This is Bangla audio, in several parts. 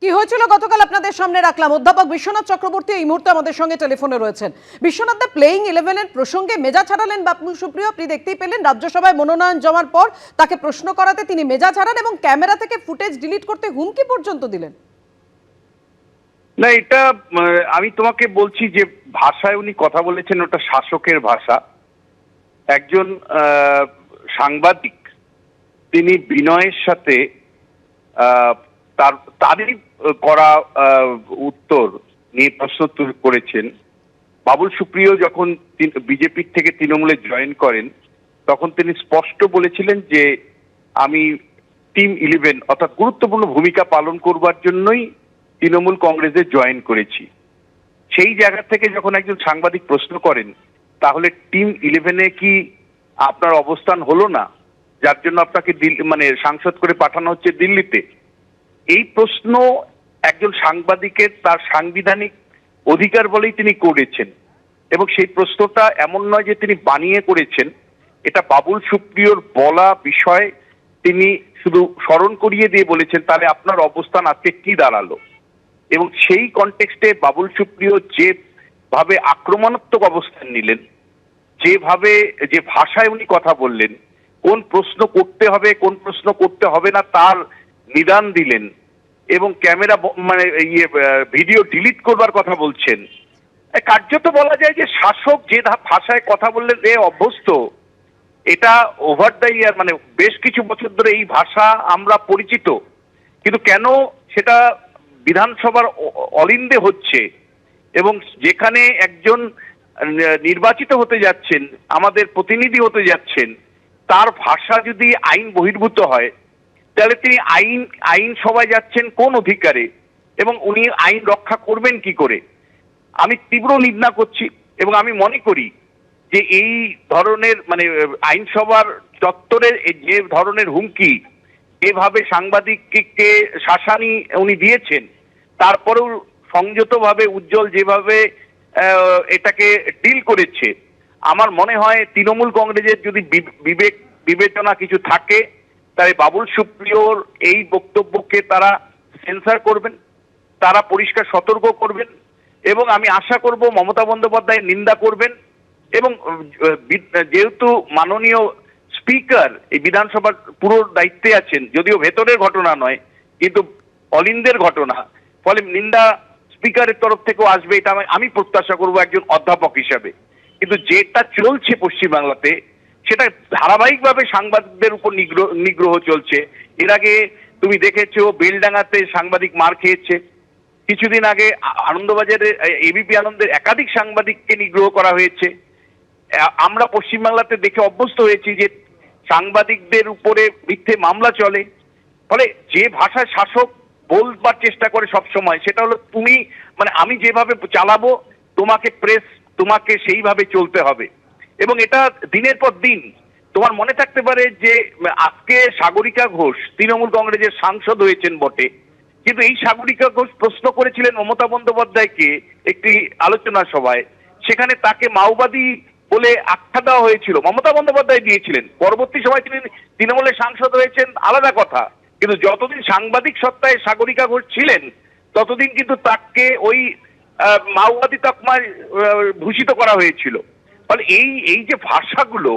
কি হয়েছিল গতকাল আপনাদের সামনে রাখলাম। অধ্যাপক বিশ্বনাথ চক্রবর্তী এই মুহূর্তে আমাদের সঙ্গে টেলিফোনে রয়েছেন। বিশ্বনাথ দা, প্লেইং 11-এর প্রসঙ্গে মেজাজ হারালেন বাবুল সুপ্রিয়। আপনি দেখতেই পেলেন রাজ্যসভায় মনোনয়ন জমার পর তাকে প্রশ্ন করাতে তিনি মেজাজ হারান এবং ক্যামেরা থেকে ফুটেজ ডিলিট করতে হুমকি পর্যন্ত দিলেন। না, এটা আমি তোমাকে বলছি যে ভাষায় উনি কথা বলেছেন ওটা শাসকের ভাষা। একজন সাংবাদিক তিনি বিনয়ের সাথে তারই করা উত্তর নিয়ে প্রশ্ন করেছেন। বাবুল সুপ্রিয় যখন বিজেপি থেকে তৃণমূলে জয়েন করেন তখন তিনি স্পষ্ট বলেছিলেন যে আমি টিম 11 অর্থাৎ গুরুত্বপূর্ণ ভূমিকা পালন করবার জন্যই তৃণমূল কংগ্রেসে জয়েন করেছি। সেই জায়গা থেকে যখন একজন সাংবাদিক প্রশ্ন করেন তাহলে টিম 11-এ কি আপনার অবস্থান হলো না, যার জন্য আপনাকে সাংসদ করে পাঠানো হচ্ছে দিল্লিতে? এই প্রশ্ন একজন সাংবাদিকের তার সাংবিধানিক অধিকার বলেই তিনি করেছেন এবং সেই প্রশ্নটা এমন নয় যে তিনি বানিয়ে করেছেন। এটা বাবুল সুপ্রিয়র বলা বিষয় তিনি শুধু স্মরণ করিয়ে দিয়ে বলেছেন তাহলে আপনার অবস্থান আজকে কি দাঁড়ালো। এবং সেই কনটেক্সটে বাবুল সুপ্রিয় যেভাবে আক্রমণাত্মক অবস্থান নিলেন, যেভাবে যে ভাষায় উনি কথা বললেন, কোন প্রশ্ন করতে হবে কোন প্রশ্ন করতে হবে না তার নিদান দিলেন এবং ক্যামেরা ভিডিও ডিলিট করবার কথা বলছেন। কার্যত বলা যায় যে শাসক যে ভাষায় কথা বললেন এ অভ্যস্ত। এটা ওভার দ্য ইয়ার বেশ কিছু বছর ধরে এই ভাষা আমরা পরিচিত, কিন্তু কেন সেটা বিধানসভার অলিন্দে হচ্ছে এবং যেখানে একজন নির্বাচিত হতে যাচ্ছেন, আমাদের প্রতিনিধি হতে যাচ্ছেন, তার ভাষা যদি আইন বহির্ভূত হয় তাহলে তিনি আইন সভায় যাচ্ছেন কোন অধিকারে এবং উনি আইন রক্ষা করবেন কি করে? আমি তীব্র নিন্দা করছি এবং আমি মনে করি যে এই ধরনের আইনসভার চত্বরের যে ধরনের হুমকি যেভাবে সাংবাদিককে শাসানি উনি দিয়েছেন, তারপরেও সংযতভাবে উজ্জ্বল যেভাবে এটাকে ডিল করেছে, আমার মনে হয় তৃণমূল কংগ্রেসের যদি বিবেচনা কিছু থাকে তাই বাবুল সুপ্রিয়র এই বক্তব্যকে তারা সেন্সর করবেন, তারা পরিষ্কার সতর্ক করবেন এবং আমি আশা করব মমতা বন্দ্যোপাধ্যায় নিন্দা করবেন। এবং যেহেতু মাননীয় স্পিকার এই বিধানসভার পুরো দায়িত্বে আছেন, যদিও ভেতরের ঘটনা নয় কিন্তু অলিন্দের ঘটনা, ফলে নিন্দা স্পিকারের তরফ থেকেও আসবে, এটা আমি প্রত্যাশা করব একজন অধ্যাপক হিসাবে। কিন্তু যেটা চলছে পশ্চিমবাংলাতে সেটা ধারাবাহিকভাবে সাংবাদিকদের উপর নিগ্রহ চলছে। এর আগে তুমি দেখেছো বেলডাঙ্গাতে সাংবাদিক মার খেয়েছে, কিছুদিন আগে আনন্দবাজারে এবিপি আনন্দের একাধিক সাংবাদিককে নিগ্রহ করা হয়েছে। আমরা পশ্চিমবাংলাতে দেখে অভ্যস্ত হয়েছি যে সাংবাদিকদের উপরে মিথ্যে মামলা চলে। ফলে যে ভাষায় শাসক বলবার চেষ্টা করে সব সময় সেটা হলো তুমি আমি যেভাবে চালাবো তোমাকে সেইভাবে চলতে হবে। এবং এটা দিনের পর দিন তোমার মনে থাকতে পারে যে আজকে সাগরিকা ঘোষ তৃণমূল কংগ্রেসের সাংসদ হয়েছেন বটে, কিন্তু এই সাগরিকা ঘোষ প্রশ্ন করেছিলেন মমতা বন্দ্যোপাধ্যায়কে একটি আলোচনা সভায়, সেখানে তাকে মাওবাদী বলে আখ্যা দেওয়া হয়েছিল, মমতা বন্দ্যোপাধ্যায় দিয়েছিলেন। পরবর্তী সময় তিনি তৃণমূলের সাংসদ হয়েছেন আলাদা কথা, কিন্তু যতদিন সাংবাদিক সত্তায় সাগরিকা ঘোষ ছিলেন ততদিন কিন্তু তাকে ওই মাওবাদী তকমায় ভূষিত করা হয়েছিল। ফলে এই যে ভাষাগুলো,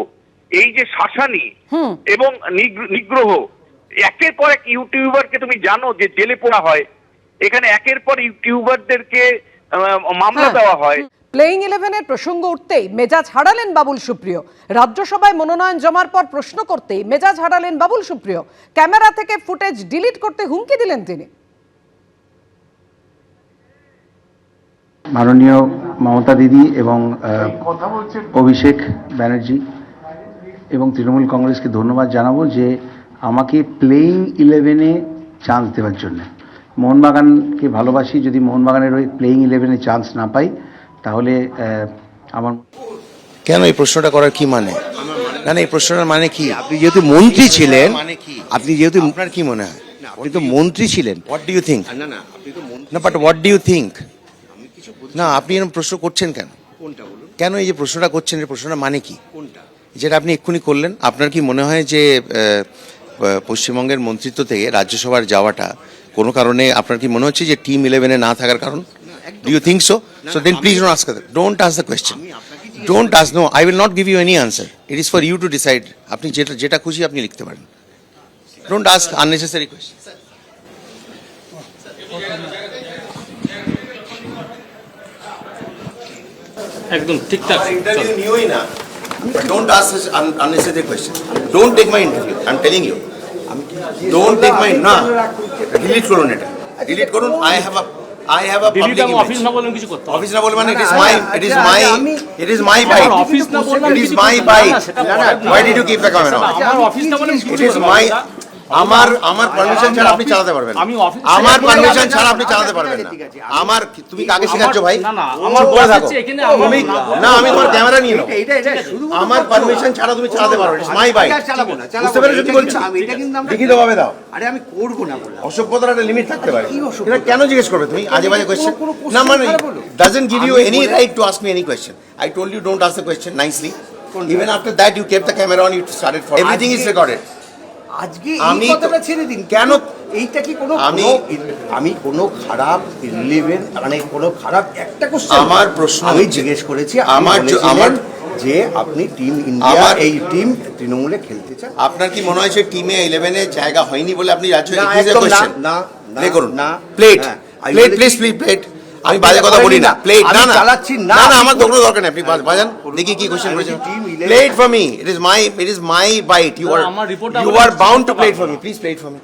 এই যে শাসানি এবং নিগ্রহ, একের পর এক ইউটিউবারকে তুমি জানো যে জেলে পোড়া হয়, এখানে একের পর ইউটিউবারদেরকে মামলা দেওয়া হয়। প্লেইং 11-এর প্রসঙ্গ উঠতেই মেজাজ হারালেন বাবুল সুপ্রিয়। রাজ্যসভায় মনোনয়ন জমার পর প্রশ্ন করতেই মেজাজ হারালেন বাবুল সুপ্রিয়। ক্যামেরা থেকে ফুটেজ ডিলিট করতে হুমকি দিলেন তিনি। মাননীয় মমতা দিদি এবং অভিষেক ব্যানার্জি এবং তৃণমূল কংগ্রেসকে ধন্যবাদ জানাবো যে আমাকে প্লেইং 11-এ চান্স দেওয়ার জন্য। মোহনবাগানকে ভালোবাসি, যদি মোহনবাগানের ওই প্লেইং 11-এ চান্স না পাই তাহলে আমার কেন এই প্রশ্নটা করার কি মানে? না এই প্রশ্নটার মানে কি? আপনি যেহেতু মন্ত্রী ছিলেন, আপনি যেহেতু আপনার কি মনে হয়? আপনি তো মন্ত্রী ছিলেন। What do you think? না but what do you think? না আপনি এরকম প্রশ্ন করছেন কেন? কেন এই যে প্রশ্নটা করছেন, এই প্রশ্নটা মানে কি? যেটা আপনি এক্ষুনি করলেন, আপনার কি মনে হয় যে পশ্চিমবঙ্গের মন্ত্রিত্ব থেকে রাজ্যসভার যাওয়াটা কোনো কারণে আপনার কি মনে হচ্ছে যে টিম 11-এ না থাকার কারণ? Do you think so? So then please don't ask don't ask the question, don't ask, no I will not give you any answer, it is for you to decide. আপনি যেটা খুশি আপনি লিখতে পারেন, ডোন্ট আস্ক আননেসেসারি কোয়েশ্চেন। একদম ঠিকঠাক ইন্টারভিউ নিওই না, don't ask unnecessary question, don't take my interview, I am telling you, don't take my, না ডিলিট করুন, এটা ডিলিট করুন। আই হ্যাভ আ দিল্লিতে পাবলিক আমি ইমেজ। অফিস না বললাম কিছু করতে হবে অফিস না বলে মানে ইট ইজ মাই বাইট, আমার অফিস না বললাম ইট ইজ কিছু মাই করতে হবে বাইট। না, সেটা পরে আপনি- why did you keep the camera on? আমার অফিস না বললাম কিছু ইট ইজ করতে মাই, হবে না। আমার পারমিশন ছাড়া আপনি চালাতে পারবেন না। আমি অফিস- আমার পারমিশন ছাড়া আপনি চালাতে পারবেন না। আমার তুমি কাকে শেখাচ্ছ ভাই? না, না, আমার চুপ করে boss থাকো। হচ্ছে এখানে আমার তুমি না- না, আমি তোমার ক্যামেরা নিয়ে নাও। আমার পারমিশন ছাড়া তুমি চালাতে পারো, ইটস মাই বাইট। বুঝতে পেরেছো কি বলছি? লিখিত ভাবে দাও। আরে আমি করবো না বললাম। অসভ্যতার একটা লিমিট থাকতে পারে। কি অসভ্যতা? এটা কেন জিজ্ঞেস করবে তুমি আজে বাজে কোয়েশ্চেন? কোনো question না মানে খারাপ হলো? doesn't give you আমি any বলে- right to ask me any question. I told you don't ask the question nicely. Even after that you kept the camera on, you started for everything is আজকে- recorded. আজকে আমি এই তো- কথাটা ছেড়ে দিন, কেন? এইটা কি কোনো আমি- আমি কোনো খারাপ ইলেভেন মানে কোনো খারাপ একটা কোশ্চেন আমার প্রশ্ন আমি হচ্ছে- জিজ্ঞেস করেছি, আমার আমার যে আপনি টিম ইন্ডিয়া আমার- এই টিম তৃণমূলে খেলতে চান? আপনার কি মনে হয় যে টিমে 11-এ জায়গা হয়নি বলে আপনি রাজ্য না, একুশে একদম না, কোয়েশ্চেন না, প্লে করুন না, প্লেট হ্যাঁ, আমি প্লেট বলেছি- প্লিজ প্লেট। আমি বাজে কথা বলি না, প্লেট আমি না না চালাচ্ছি না। না না, আমার তো কোনো দরকার নেই, আপনি বাজান দেখি কি কোশ্চেন করেছেন। Team 11 plate for me, it is my bite, you are আমার report ইউ আমরা আর বাউন্ড টু করতে প্লেট পারবো ফর মি, না। প্লিজ প্লেট ফর মি,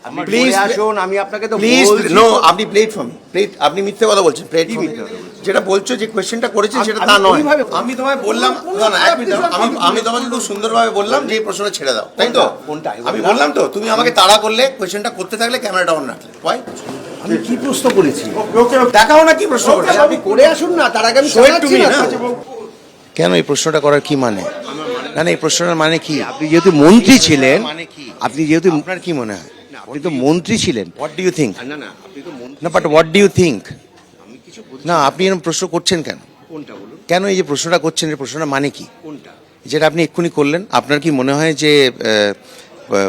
আপনি প্লিজ বলে আসুন, আমি আপনাকে তো প্লিজ বলছি নো, তো। আপনি প্লেট ফর মি, প্লেট। আপনি মিথ্যে কথা বলছেন, প্লেট কি ফর মি। মিথ্যে কথা বলছি? যেটা বলছো যে কোশ্চেনটা করেছেন সেটা আমি তা নয়। ওইভাবে- আমি তোমায় বললাম না না, এক মিনিট দাঁড়াও। আমি তোমাকে খুব সুন্দরভাবে বললাম যে এই প্রশ্নটা ছেড়ে দাও, তাই তো? কোনটা? আমি বললাম তো, তুমি আমাকে তাড়া করলে, কোশ্চেনটা করতে থাকলে ক্যামেরাটা অন রাখলে। Why? আমি কি প্রশ্ন করেছি? দেখাও না কি প্রশ্ন করেছে। আপনি করে আসুন না, তার আগে আমি Show it to চালাচ্ছি me, না। না? কেন এই প্রশ্নটা করার কি মানে? না না, এই প্রশ্নটার মানে কি? আপনি যেহেতু মন্ত্রী ছিলেন, আপনি যেহেতু, আপনার কি মনে হয়? আপনি তো মন্ত্রী ছিলেন, হোয়াট ডু ইউ থিঙ্ক? না but what do you think? না আপনি এরকম প্রশ্ন করছেন কেন? কেন এই যে প্রশ্নটা করছেন, এই প্রশ্নটা মানে কি? যেটা আপনি এক্ষুনি করলেন, আপনার কি মনে হয় যে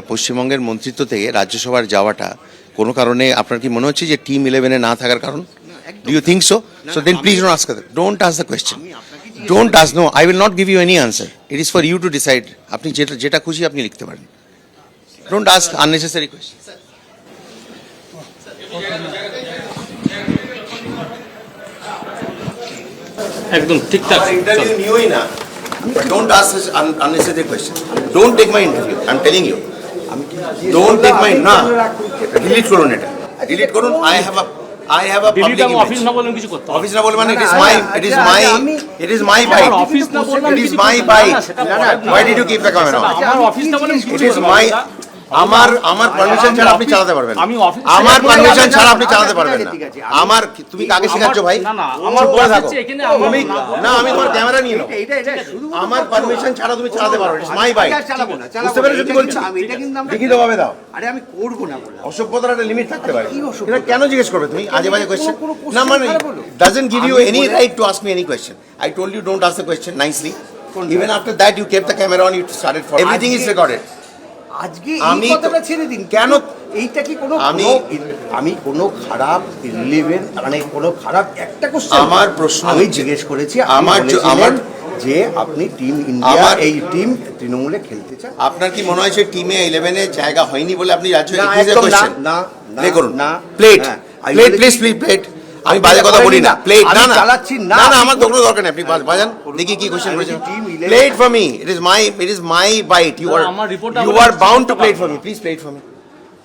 পশ্চিমবঙ্গের মন্ত্রিত্ব থেকে রাজ্যসভার যাওয়াটা কোনো কারণে আপনার কি মনে হচ্ছে যে টিম 11-এ না থাকার কারণ? Do you think so? So then please don't ask don't ask the question, don't ask, no I will not give you any answer, it is for you to decide. আপনি যেটা খুশি আপনি লিখতে পারেন, ডোন্ট আস্ক আননেসেসারি কোয়েশ্চেন। একদম ঠিকঠাক ইন্টারভিউ নিওই না, don't ask unnecessary question, don't take my interview, I am telling you, don't take my, না ডিলিট করুন, এটা ডিলিট করুন। আই হ্যাভ আ দিল্লিতে পাবলিক আমি ইমেজ। অফিস না বললাম কিছু করতে হবে অফিস না বলে মানে ইট ইজ না, মাই না, ইট ইজ আচ্ছা, মাই আমি- ইট ইজ মাই বাইট, আমার অফিস না বললাম ইট ইজ কিছু মাই করতে হবে বাইট। না, সেটা পরে আপনি- why did you keep the camera on? আমার অফিস না বললাম কিছু ইট ইজ করতে মাই, হবে না। আমার পারমিশন ছাড়া আপনি চালাতে পারবেন না। আমি অফিস- আমার পারমিশন ছাড়া আপনি আচ্ছা, চালাতে পারবেন না। ঠিক আছে, আমার তুমি কাকে শেখাচ্ছ ভাই? না, না, আমার চুপ করে boss থাকো। হচ্ছে এখানে আমার তুমি না- না, আমি তোমার ক্যামেরা নিয়ে নাও। এটা শুধু আমার পারমিশন ছাড়া তুমি চালাতে পারো, ইটস মাই বাইট। চালাবো না, চালাবো বুঝতে পেরেছো না, কি এটা বলছি? কিন্তু আমি- এটা কিন্তু আমরা- লিখিত ভাবে দাও। আরে আমি করবো না বললাম। অসভ্যতার একটা লিমিট থাকতে পারে। কি অসভ্যতা? এটা কেন জিজ্ঞেস করবে তুমি আজে বাজে কোয়েশ্চেন? কোনো question না মানে খারাপ হলো? doesn't give you আমি any বলে- right to ask me any question. I told you don't ask the question nicely. Even after that you kept the camera on, you started for everything is আজকে- recorded. আজকে আমি এই তো- কথাটা ছেড়ে দিন, কেন? এইটা কি কোনো আমি- আমি কোনো খারাপ ইলেভেন মানে কোনো খারাপ একটা কোশ্চেন আমার প্রশ্ন আমি হচ্ছে- জিজ্ঞেস করেছি, আমার আমার যে আপনি টিম ইন্ডিয়া আমার- এই টিম তৃণমূলে খেলতে চান? আপনার কি মনে হয় যে টিমে 11-এ জায়গা হয়নি বলে আপনি রাজ্য না, একুশে একদম না, কোয়েশ্চেন না, না, প্লে করুন না, প্লেট হ্যাঁ, আমি প্লেট বলেছি- প্লিজ প্লেট। আমি আপনি বাজে কথা বলেন বলি না, না, প্লেট আমি না না চালাচ্ছি না, না না, আপনি আমার তো কোনো দরকার নেই, আপনি বাজান দেখি কি কোশ্চেন আমি করেছেন। বলছি team 11 plate for me, it is my bite, you are আমার report ইউ আমরা আর বাউন্ড টু করতে প্লেট পারবো ফর মি, না। প্লিজ প্লেট ফর মি,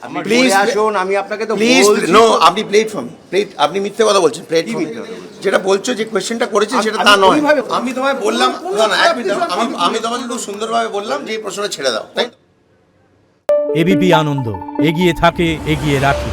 আপনি Please, বলে আসুন, আমি আপনাকে তো প্লিজ বলছি নো, তো। আপনি প্লেট ফর মি, প্লেট। আপনি মিথ্যে কথা বলছেন, প্লেট কি ফর মি। মিথ্যে কথা বলছি? যেটা বলছো যে কোশ্চেনটা করেছেন সেটা আমি তা নয়। ওইভাবে- আমি তোমায় বললাম কোনো না না, এক খারাপ মিনিট কিছু দাঁড়াও। আমি- আমি তোমাকে খুব সুন্দরভাবে বললাম যে এই প্রশ্নটা ছেড়ে দাও, তাই তো? এবিপি আনন্দ এগিয়ে থাকে, এগিয়ে রাখে।